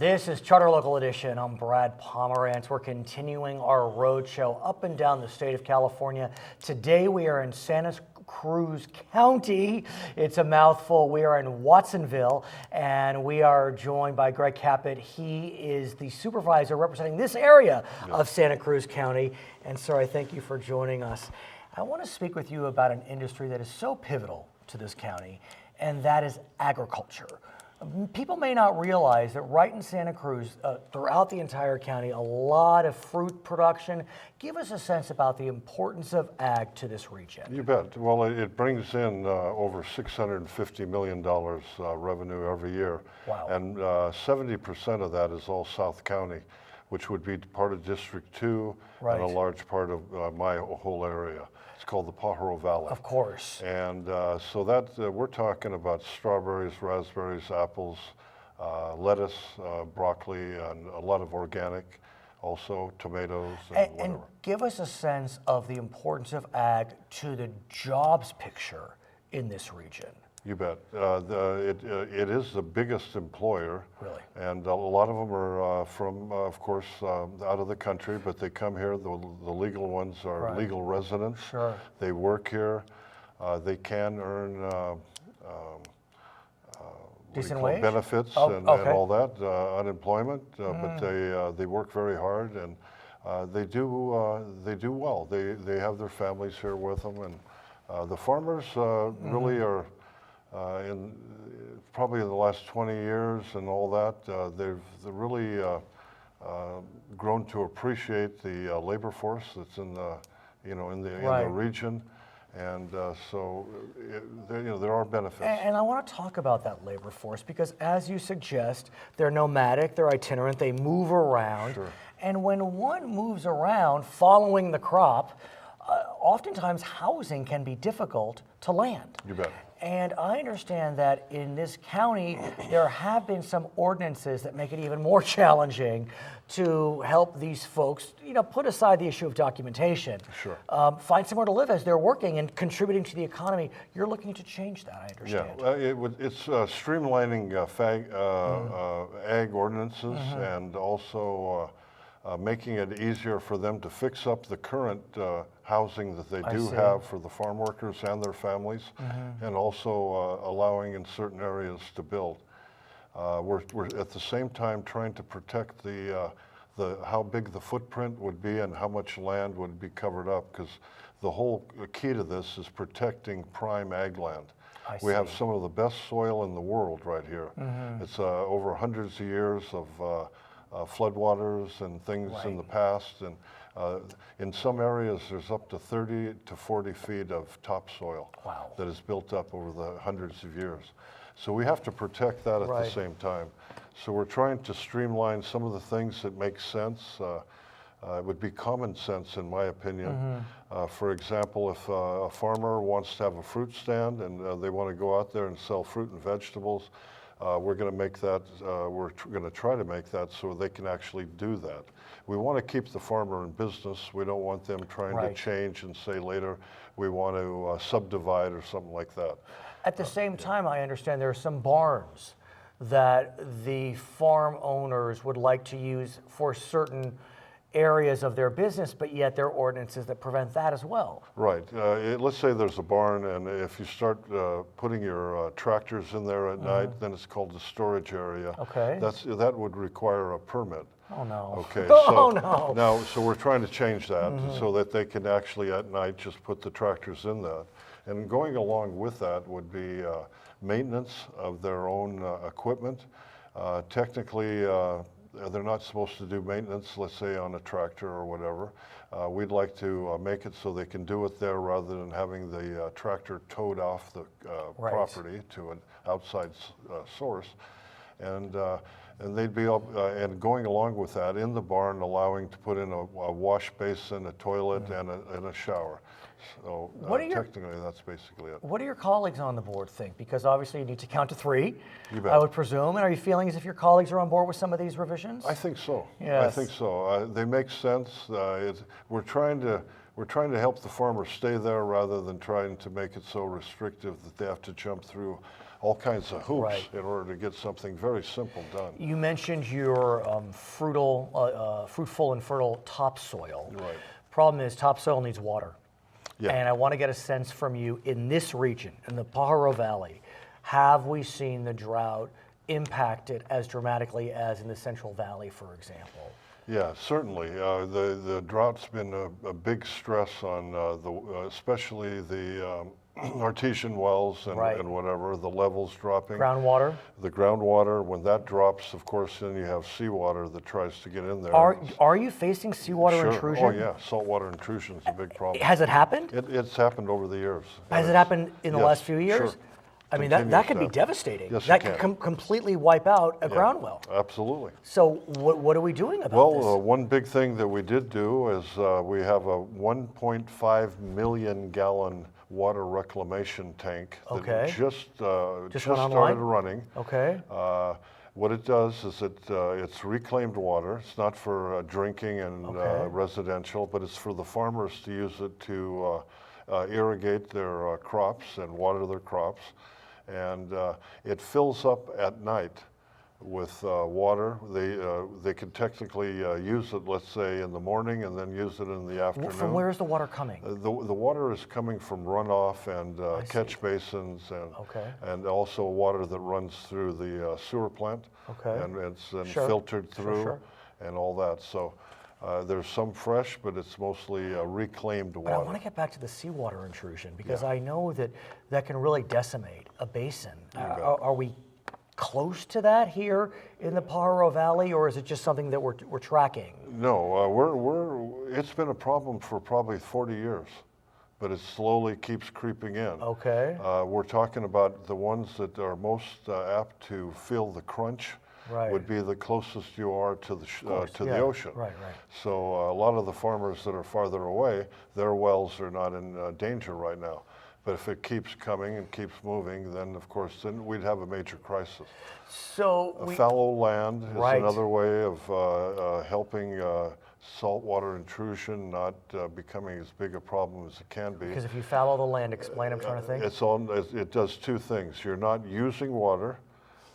This is Charter Local Edition. I'm Brad Pomerance. We're continuing our road show up and down the state of California. Today we are in Santa Cruz County. It's a mouthful. We are in Watsonville, and we are joined by Greg Caput. He is the supervisor representing this area of Santa Cruz County. And sir, I thank you for joining us. I want to speak with you about an industry that is so pivotal to this county, and that is agriculture. People may not realize that right in Santa Cruz, throughout the entire county, a lot of fruit production. Give us a sense about the importance of ag to this region. You bet. Well, it brings in over $650 million revenue every year. Wow. And 70% of that is all South County, which would be part of District 2 and a large part of my whole area. It's called the Pajaro Valley. Of course. And so that we're talking about strawberries, raspberries, apples, lettuce, broccoli, and a lot of organic, also tomatoes and whatever. And give us a sense of the importance of ag to the jobs picture in this region. You bet. It is the biggest employer. Really? And a lot of them are from, of course, out of the country, but they come here. The legal ones are legal residents. Sure. They work here. They can earn decent wage? benefits and all that, unemployment, but they work very hard, and they do well. They have their families here with them, and the farmers really are. Probably in the last 20 years and all that, they've really grown to appreciate the labor force that's in the, in the region, and so there are benefits. And I want to talk about that labor force because, as you suggest, they're nomadic, they're itinerant, they move around, and when one moves around following the crop, oftentimes housing can be difficult to land. You bet. And I understand that in this county, there have been some ordinances that make it even more challenging to help these folks, put aside the issue of documentation. Sure. Find somewhere to live as they're working and contributing to the economy. You're looking to change that, I understand. Yeah, it's streamlining ag ordinances and also making it easier for them to fix up the current housing that they do have for the farm workers and their families, and also allowing in certain areas to build. We're at the same time trying to protect the how big the footprint would be and how much land would be covered up, because the whole key to this is protecting prime ag land. We have some of the best soil in the world right here. It's over hundreds of years of floodwaters and things in the past, and in some areas there's up to 30 to 40 feet of topsoil that is built up over the hundreds of years. So we have to protect that at the same time. So we're trying to streamline some of the things that make sense. It would be common sense, in my opinion. For example, if a farmer wants to have a fruit stand and they want to go out there and sell fruit and vegetables, we're going to make that, we're going to try to make that so they can actually do that. We want to keep the farmer in business. We don't want them trying to change and say later we want to subdivide or something like that. At the same time, I understand there are some barns that the farm owners would like to use for certain areas of their business, but yet there are ordinances that prevent that as well. Right. Let's say there's a barn, and if you start putting your tractors in there at night, then it's called the storage area. Okay. That would require a permit. Oh no. Okay. Oh no. Now, so we're trying to change that so that they can actually at night just put the tractors in that. And going along with that would be maintenance of their own equipment. Technically, they're not supposed to do maintenance, let's say on a tractor or whatever. We'd like to make it so they can do it there rather than having the tractor towed off the property to an outside source. And they'd be and going along with that in the barn, allowing to put in a wash basin, a toilet, and a shower. So technically, that's basically it. What do your colleagues on the board think? Because obviously you need to count to 3, you bet. I would presume. And are you feeling as if your colleagues are on board with some of these revisions? I think so. Yes. I think so. They make sense. We're trying we're trying to help the farmers stay there rather than trying to make it so restrictive that they have to jump through all kinds of hoops Right. in order to get something very simple done. You mentioned your fruitful and fertile topsoil. Right. Problem is, topsoil needs water. Yeah. And I want to get a sense from you, in this region, in the Pajaro Valley, have we seen the drought impact it as dramatically as in the Central Valley, for example? Yeah, certainly. The drought's been a big stress on especially the artesian wells and, Right. and whatever, the levels dropping. Groundwater? The groundwater, when that drops, of course, then you have seawater that tries to get in there. Are you facing seawater Sure. intrusion? Oh yeah, saltwater intrusion is a big problem. Has it happened? It's happened over the years. Has it happened in the Yes, last few years? sure. I mean, that Continues could be to. devastating. Yes, it that can. could completely wipe out a ground well. Absolutely. So what are we doing about Well, this? one big thing that we did do is we have a 1.5 million gallon water reclamation tank that Okay. just went started online? running. Okay. What it does is it's reclaimed water. It's not for drinking and Okay. residential, but it's for the farmers to use it to irrigate their crops and water their crops. And it fills up at night with water. They can technically use it, let's say, in the morning and then use it in the afternoon. From where is the water coming? The water is coming from runoff and catch basins Okay. and also water that runs through the sewer plant. Okay. And it's then Sure. filtered through Sure. and all that. So there's some fresh, but it's mostly reclaimed But I water. want to get back to the seawater intrusion because Yeah. I know that can really decimate a basin. bet. Are we close to that here in the Pajaro Valley, or is it just something that we're tracking? No, it's been a problem for probably 40 years, but it slowly keeps creeping in. Okay. We're talking about the ones that are most apt to feel the crunch. Right. Would be the closest you are to the Yeah. ocean. Right. So a lot of the farmers that are farther away, their wells are not in danger right now. But if it keeps coming and keeps moving, then of course then we'd have a major crisis. So Fallow land is Right. another way of helping saltwater intrusion not becoming as big a problem as it can be. because if you fallow the land, explain. I'm trying to think. It does two things. You're not using water,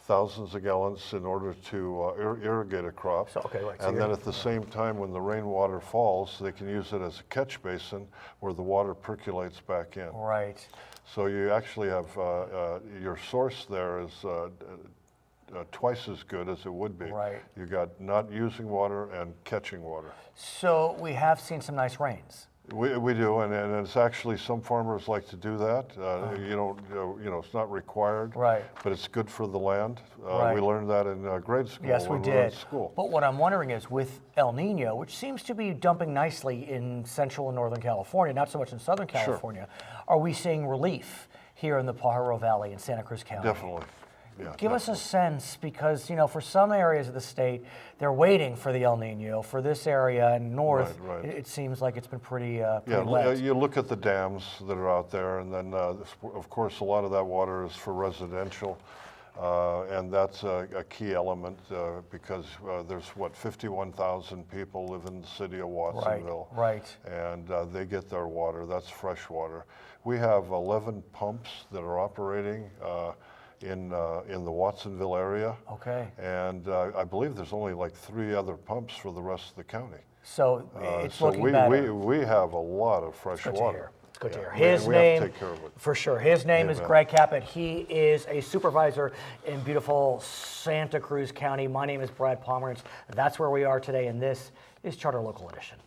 thousands of gallons in order to irrigate a crop. So, okay, right, so And then you're- at the same time, when the rainwater falls, they can use it as a catch basin where the water percolates back in. Right. So you actually have your source there is twice as good as it would be. Right. You got not using water and catching water. So we have seen some nice rains. We do, and it's actually some farmers like to do that. It's not required, Right. but it's good for the land. Right. We learned that in grade school. Yes, we when we were in did. school. But what I'm wondering is, with El Nino, which seems to be dumping nicely in Central and Northern California, not so much in Southern California, are we seeing relief here in the Pajaro Valley in Santa Cruz County? Definitely. Yeah, Give us a sense, because for some areas of the state, they're waiting for the El Nino. For this area and north, Right. It seems like it's been pretty Yeah, wet. you look at the dams that are out there, and then, of course, a lot of that water is for residential, and that's a key element because there's, 51,000 people live in the city of Watsonville. Right. And they get their water. That's fresh water. We have 11 pumps that are operating in the Watsonville area. Okay. And I believe there's only like 3 other pumps for the rest of the county. So it's So looking better. we have a lot of fresh Good to water. hear. It's good to hear. Yeah, His we have name, to take care of it. for sure. His name is Amen. Greg Caput. He is a supervisor in beautiful Santa Cruz County. My name is Brad Pomerance. That's where we are today, and this is Charter Local Edition.